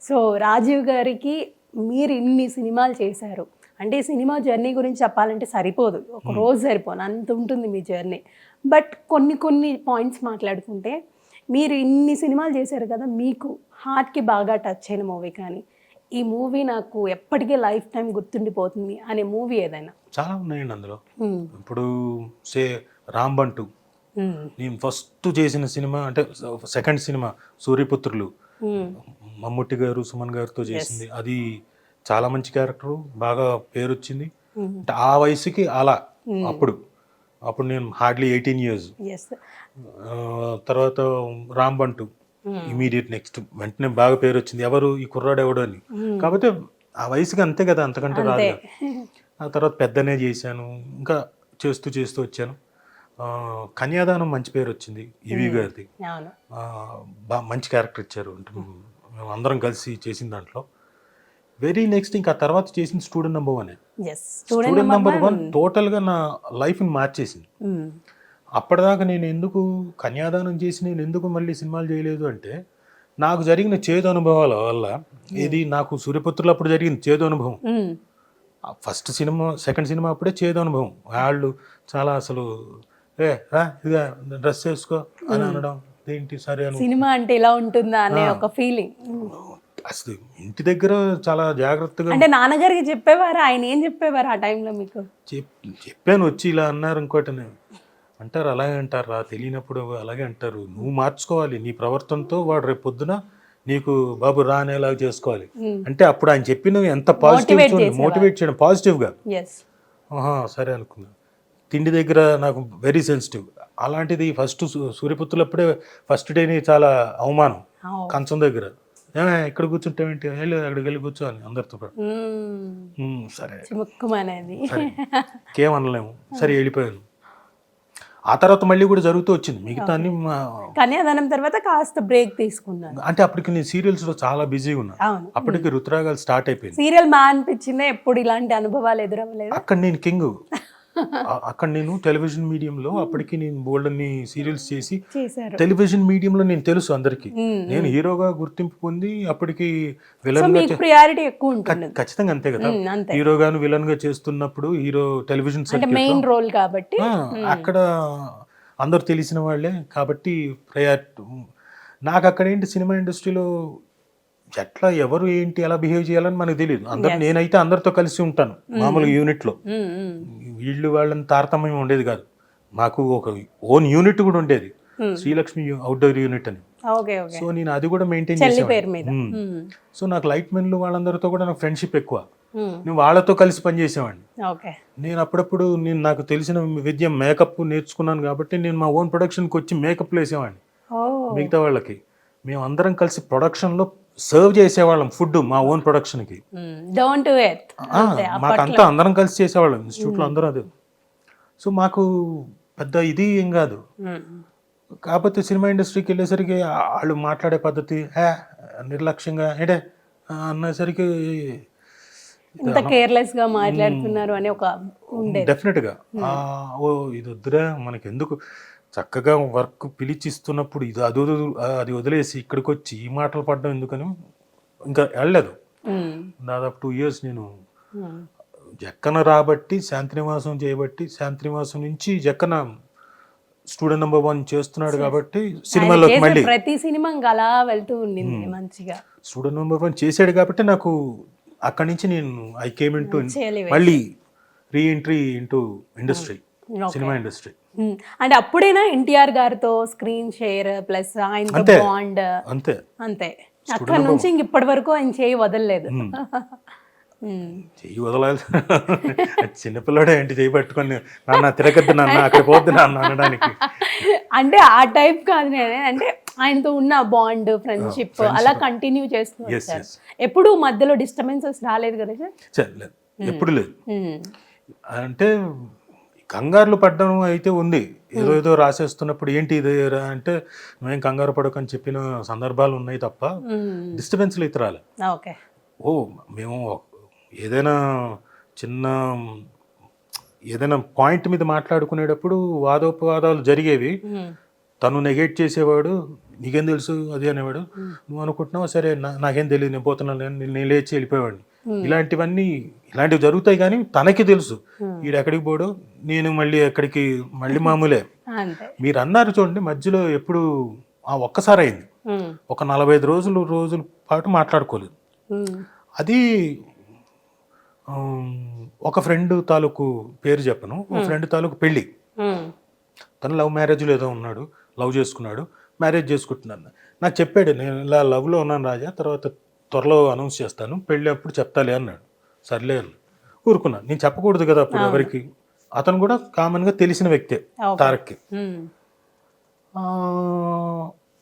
So Rajiv గారికి మీరు ఇన్ని సినిమాలు చేశారు అంటే ఈ సినిమా జర్నీ గురించి చెప్పాలంటే సరిపోదు, ఒక రోజు సరిపోను అంత ఉంటుంది మీ జర్నీ. బట్ కొన్ని పాయింట్స్ మాట్లాడుకుంటే మీరు ఇన్ని సినిమాలు చేశారు కదా, మీకు హార్ట్కి బాగా టచ్ అయిన మూవీ కానీ ఈ మూవీ నాకు ఎప్పటికీ లైఫ్ టైం గుర్తుండిపోతుంది అనే మూవీ ఏదైనా? చాలా ఉన్నాయండి అందులో. ఇప్పుడు సే రాంబంటు నేను ఫస్ట్ చేసిన సినిమా అంటే సెకండ్ సినిమా సూర్యపుత్రులు, మమ్ముట్టి గారు సుమన్ గారితో చేసింది. అది చాలా మంచి క్యారెక్టరు, బాగా పేరు వచ్చింది. అంటే ఆ వయసుకి అలా అప్పుడు నేను హార్డ్లీ 18 years. తర్వాత రాంబంటు ఇమీడియట్ నెక్స్ట్ వెంటనే బాగా పేరు వచ్చింది, ఎవరు ఈ కుర్రాడు ఎవడు అని. కాకపోతే ఆ వయసుకి అంతే కదా, అంతకంటే రాదు. ఆ తర్వాత పెద్దనే చేశాను, ఇంకా చేస్తూ వచ్చాను. కన్యాదానం మంచి పేరు వచ్చింది ఈవి గారిది, మంచి క్యారెక్టర్ ఇచ్చారు. అంటే మేము అందరం కలిసి చేసిన దాంట్లో వెరీ నెక్స్ట్ ఇంకా తర్వాత చేసింది స్టూడెంట్ నెంబర్ 1. స్టూడెంట్ నెంబర్ 1 టోటల్గా నా లైఫ్ని మార్చేసింది. అప్పటిదాకా నేను ఎందుకు కన్యాదానం చేసి నేను ఎందుకు మళ్ళీ సినిమాలు చేయలేదు అంటే నాకు జరిగిన చేదు అనుభవాల వల్ల. ఇది నాకు సూర్యపుత్రులు అప్పుడు జరిగింది చేదు అనుభవం. ఫస్ట్ సినిమా సెకండ్ సినిమా అప్పుడే చేదు అనుభవం. వాళ్ళు చాలా అసలు ఇదిగా డ్రెస్ వేసుకో అని అనడం, ఏంటి సరే అని సినిమా అంటే ఇలా ఉంటుందా అనే ఒక ఫీలింగ్. అసలు ఇంటి దగ్గర చాలా జాగ్రత్తగా అంటే నాన్నగారికి చెప్పేవారు, ఆయన ఏం చెప్పేవారు ఆ టైంలో మీకు? చెప్పాను, వచ్చి ఇలా అన్నారు ఇంకోటి అంటారు, అలాగే అంటారా, తెలియనప్పుడు అలాగే అంటారు. నువ్వు మార్చుకోవాలి నీ ప్రవర్తనతో, వాడు రేపు పొద్దున నీకు బాబు రానేలాగా చేసుకోవాలి అంటే అప్పుడు ఆయన చెప్పినవి ఎంత పాజిటివ్ మోటివేట్ చేయడం పాజిటివ్గా. సరే అనుకున్నా. తిండి దగ్గర నాకు వెరీ సెన్సిటివ్. అలాంటిది ఫస్ట్ సూర్యపుత్రులు అప్పుడే ఫస్ట్ డేని చాలా అవమానం కంచం దగ్గర, ఇక్కడ కూర్చుంటామేంటి, వెళ్ళి అక్కడికి వెళ్ళి కూర్చో అని అందరితో పాటు. సరే కేమనలేము, సరే వెళ్ళిపోయాను. ఆ తర్వాత మళ్ళీ కూడా జరుగుతూ వచ్చింది మిగతా అన్ని. కన్యాదానం తర్వాత కాస్త బ్రేక్ తీసుకున్నాను అంటే అప్పటికి నేను సీరియల్స్ లో చాలా బిజీగా ఉన్నా. అప్పటికి రుతురాగాలు స్టార్ట్ అయిపోయింది. సీరియల్ మా అనిపించిందే, ఎప్పుడు ఇలాంటి అనుభవాలు ఎదురవ్వలేదు. అక్కడ నేను కింగ్, అక్కడ నేను టెలివిజన్ మీడియంలో అప్పటికి నేను బోల్డ్ అన్ని సీరియల్స్ చేసి టెలివిజన్ మీడియంలో నేను తెలుసు అందరికి. నేను హీరోగా గుర్తింపు పొంది అప్పటికి విలన్ గా ఖచ్చితంగా అంతే కదా, హీరోగాను విలన్ గా చేస్తున్నప్పుడు హీరో టెలివిజన్ మెయిన్ రోల్ కాబట్టి అక్కడ అందరు తెలిసిన వాళ్ళే కాబట్టి ప్రయారిటీ. నాకు అక్కడ ఏంటి సినిమా ఇండస్ట్రీలో ఎట్లా ఎవరు ఏంటి ఎలా బిహేవ్ చేయాలని మనకు తెలియదు. నేనైతే అందరితో కలిసి ఉంటాను మామూలుగా యూనిట్లో. వీళ్ళు వాళ్ళని తారతమ్యం ఉండేది కాదు, మాకు ఒక ఓన్ యూనిట్ కూడా ఉండేది, శ్రీలక్ష్మి అవుట్డోర్ యూనిట్ అని. సో నేను అది కూడా మెయింటైన్ చేసేవాడిని. సో నాకు లైట్ మెన్లు వాళ్ళందరితో కూడా నాకు ఫ్రెండ్షిప్ ఎక్కువ. నేను వాళ్ళతో కలిసి పనిచేసేవాడిని. నేను అప్పుడప్పుడు నాకు తెలిసిన విద్య మేకప్ నేర్చుకున్నాను కాబట్టి నేను మా ఓన్ ప్రొడక్షన్కి వచ్చి మేకప్లు వేసేవాడిని. మిగతా వాళ్ళకి మేము అందరం కలిసి ప్రొడక్షన్లో సర్వ్ చేసేవాళ్ళం ఫుడ్ మా ఓన్ ప్రొడక్షన్కి. మాకంతా అందరం కలిసి చేసేవాళ్ళం ఇన్స్టిట్యూట్లో అందరూ అదే. సో మాకు పెద్ద ఇది ఏం కాదు. కాకపోతే సినిమా ఇండస్ట్రీకి వెళ్ళేసరికి వాళ్ళు మాట్లాడే పద్ధతి నిర్లక్ష్యంగా ఏంటే అన్నసరికి కేర్లెస్ గా మాట్లాడుతున్నారు అని ఒక డెఫినెట్గా ఇది వద్దురా మనకి ఎందుకు, చక్కగా వర్క్ పిలిచిస్తున్నప్పుడు ఇది అది వదిలేసి ఇక్కడికి వచ్చి ఈ మాటలు పడడం ఎందుకని ఇంకా వెళ్ళలేదు. దాదాపు 2 years నేను జక్కన రాబట్టి శాంతినివాసం చేయబట్టి శాంతినివాసం నుంచి జక్కన స్టూడెంట్ నెంబర్ 1 చేస్తున్నాడు కాబట్టి సినిమాలోకి మళ్ళీ ప్రతి సినిమా అలా వెళ్తూ ఉండింది మంచిగా. స్టూడెంట్ నెంబర్ 1 చేసాడు కాబట్టి నాకు అక్కడి నుంచి నేను ఐ కేమ్ ఇంటూ మళ్ళీ reentry into industry, cinema industry. అంటే అప్పుడైనా ఎన్టీఆర్ గారితో స్క్రీన్ షేర్ ప్లస్ ఆయనతో బాండ్ అంతే. అక్కడ నుంచి ఇంక ఇప్పటి వరకు ఆయన చేయి వదలలేదు. చెయ్యి వదలాలి, చిన్నపిల్లడే ఏంటి చేయి పట్టుకొని నాన్న తిరగద్దు నాన్న అక్కడ పోద్దు నాన్న అనడానికి. అంటే ఆ టైప్ కాదు నేను, అంటే ఆయనతో ఉన్న బాండ్ ఫ్రెండ్షిప్ అలా కంటిన్యూ చేస్తున్నారు. ఎప్పుడు మధ్యలో డిస్టర్బెన్సెస్ రాలేదు కదా సార్? లేదు, ఎప్పుడు లేదు. అంటే కంగారులు పడ్డం అయితే ఉంది, ఏదో రాసేస్తున్నప్పుడు ఏంటి ఇది అంటే మేము కంగారు పడకని చెప్పిన సందర్భాలు ఉన్నాయి తప్ప డిస్టర్బెన్స్లు అయితే రాలే. మేము ఏదైనా పాయింట్ మీద మాట్లాడుకునేటప్పుడు వాదోపవాదాలు జరిగేవి, తను నెగెట్ చేసేవాడు, నీకేం తెలుసు అది అనేవాడు. నువ్వు అనుకుంటున్నావు సరే నాకేం తెలియదు నేను పోతున్నాను నేను లేచి వెళ్ళిపోయేవాడిని. ఇలాంటివి జరుగుతాయి కానీ తనకి తెలుసు వీడు ఎక్కడికి పోడు, నేను మళ్ళీ మామూలే. మీరు అన్నారు చూడండి మధ్యలో ఎప్పుడు ఒక్కసారి అయింది, ఒక 45 రోజుల పాటు మాట్లాడుకోలేదు. అది ఒక ఫ్రెండ్ తాలూకు పేరు చెప్పను, ఒక ఫ్రెండ్ తాలూకు పెళ్ళి. తను లవ్ మ్యారేజ్లో ఏదో ఉన్నాడు, లవ్ చేసుకున్నాడు, మ్యారేజ్ చేసుకుంటున్నాను. నాకు చెప్పాడు నేను ఇలా లవ్లో ఉన్నాను రాజా, తర్వాత త్వరలో అనౌన్స్ చేస్తాను, పెళ్ళి అప్పుడు చెప్తాలే అన్నాడు. సర్లే అని ఊరుకున్నాను. నేను చెప్పకూడదు కదా అప్పుడు ఎవరికి. అతను కూడా కామన్గా తెలిసిన వ్యక్తే తారక్కి.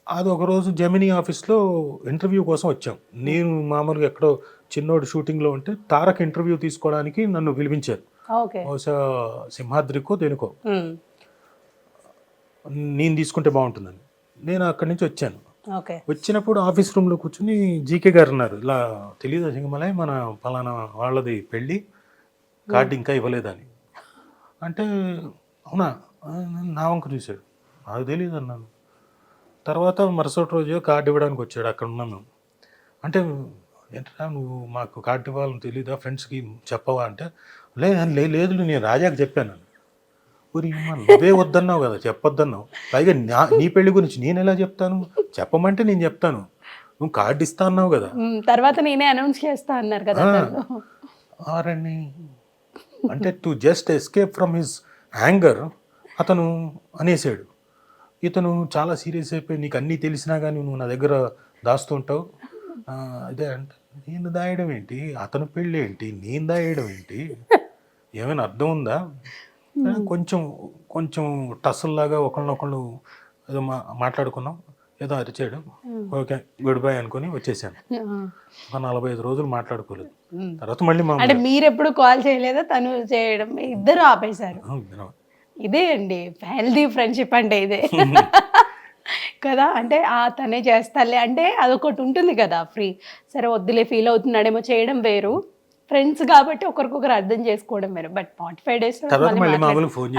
అది ఒకరోజు జెమినీ ఆఫీస్లో ఇంటర్వ్యూ కోసం వచ్చాం. నేను మామూలుగా ఎక్కడో చిన్నోడు షూటింగ్లో ఉంటే తారక్ ఇంటర్వ్యూ తీసుకోవడానికి నన్ను పిలిపించారు. బహుశా సింహాద్రికో దేనికో నేను తీసుకుంటే బాగుంటుందని. నేను అక్కడి నుంచి వచ్చాను. వచ్చినప్పుడు ఆఫీస్ రూమ్లో కూర్చుని జీకే గారు ఉన్నారు. ఇలా తెలియదు సింగమలై మన పలానా వాళ్ళది పెళ్ళి, కార్డు ఇంకా ఇవ్వలేదని అంటే అవునా నా వంక చూశాడు. నాకు తెలియదు అన్నాను. తర్వాత మరుసటి రోజు కార్డు ఇవ్వడానికి వచ్చాడు. అక్కడ ఉన్నాను మేము. అంటే ఏంటరా నువ్వు మాకు కార్డు ఇవ్వాలని తెలీదా, ఫ్రెండ్స్కి చెప్పవా అంటే లేదు నేను రాజాకి చెప్పాను. ఊరి నువ్వే వద్దన్నావు కదా, చెప్పొద్దన్నావు. పైగా నీ పెళ్లి గురించి నేను ఎలా చెప్తాను, చెప్పమంటే నేను చెప్తాను, నువ్వు కార్డు ఇస్తా అన్నావు కదా, తర్వాత నేనే అనౌన్స్ చేస్తా అన్నారు కదా ఆరని అంటే to just escape from his anger అతను అనేసాడు. ఇతను చాలా సీరియస్ అయిపోయి నీకు అన్నీ తెలిసినా కానీ నువ్వు నా దగ్గర దాస్తుంటావు. అదే అంటే నేను దాయడం ఏంటి, అతను పెళ్ళి ఏంటి, నేను దాయడం ఏంటి, ఏమైనా అర్థం ఉందా? కొంచెం టస్సుల్లాగా ఒకళ్ళనొకళ్ళు ఏదో మాట్లాడుకున్నాం, ఏదో అరిచాడు, ఓకే గుడ్ బై అనుకుని వచ్చేసాను. ఒక 45 రోజులు మాట్లాడుకోలేదు. తర్వాత మళ్ళీ అంటే మీరు ఎప్పుడు కాల్ చేయలేదా, తను చేయడం, ఇద్దరు ఆపేశారు. ఇదే అండి హెల్దీ ఫ్రెండ్షిప్ అంటే ఇదే కదా. అంటే తనే చేస్తాలే అంటే అదొకటి ఉంటుంది కదా, ఫ్రీ సరే వద్దులే ఫీల్ అవుతున్నాడేమో చేయడం వేరు, ఫ్రెండ్స్ కాబట్టి ఒకరికొకరు అర్థం చేసుకోవడం వేరు. బట్ 45 days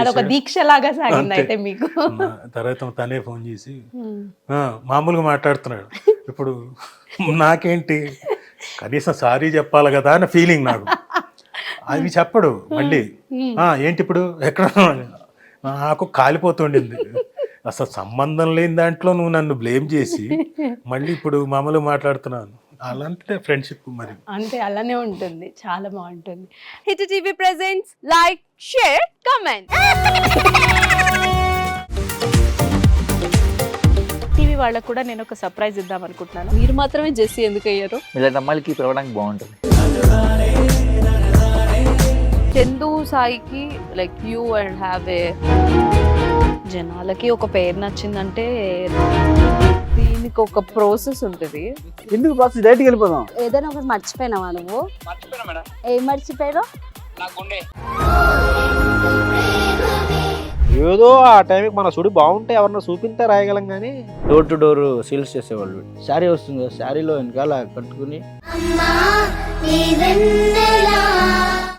అదొక దీక్ష లాగా సాగింది అయితే మీకు. తర్వాత తనే ఫోన్ చేసి మామూలుగా మాట్లాడుతున్నాడు. ఇప్పుడు నాకేంటి కనీసం సారీ చెప్పాలి కదా అన్న ఫీలింగ్ నాకు. అవి చెప్పడు మళ్ళీ. ఏంటి ఇప్పుడు ఎక్కడ, నాకు కాలిపోతుండింది. అసలు సంబంధం లేని దాంట్లో నువ్వు నన్ను బ్లేమ్ చేసి మళ్ళీ ఇప్పుడు మామూలుగా మాట్లాడుతున్నాను. అలాంటి ఫ్రెండ్షిప్ మరి అంతే, అలానే ఉంటుంది, చాలా బాగుంటుంది. Hit TV presents like, share, comment. TV వాళ్ళకు కూడా నేను ఒక సర్ప్రైజ్ ఇద్దాం అనుకుంటున్నాను. మీరు మాత్రమే జెస్సీ ఎందుకు అయ్యారు? ఇలాంటి అమ్మాయిలకి పిలవడానికి బాగుంటుంది. చందు సాయికి like you and have a, జనాలకి ఒక పేరు నచ్చిందంటే దీనికి ఒక ప్రాసెస్ ఉంటుంది. ఎందుకు ప్రాసెస్, డైరెక్ట్గా వెళ్ళిపోదాం. ఏదైనా ఒకటి మర్చిపోయినావా నువ్వు? ఏం మర్చిపోయావు? ఏదో ఆ టైంకి మన సుడి బాగుంటే ఎవరన్నా చూపిస్తే రాయగలం కానీ డోర్ టు డోర్ సేల్స్ చేసేవాళ్ళు. శారీ వస్తుంది, శారీలో వెనకాల కట్టుకుని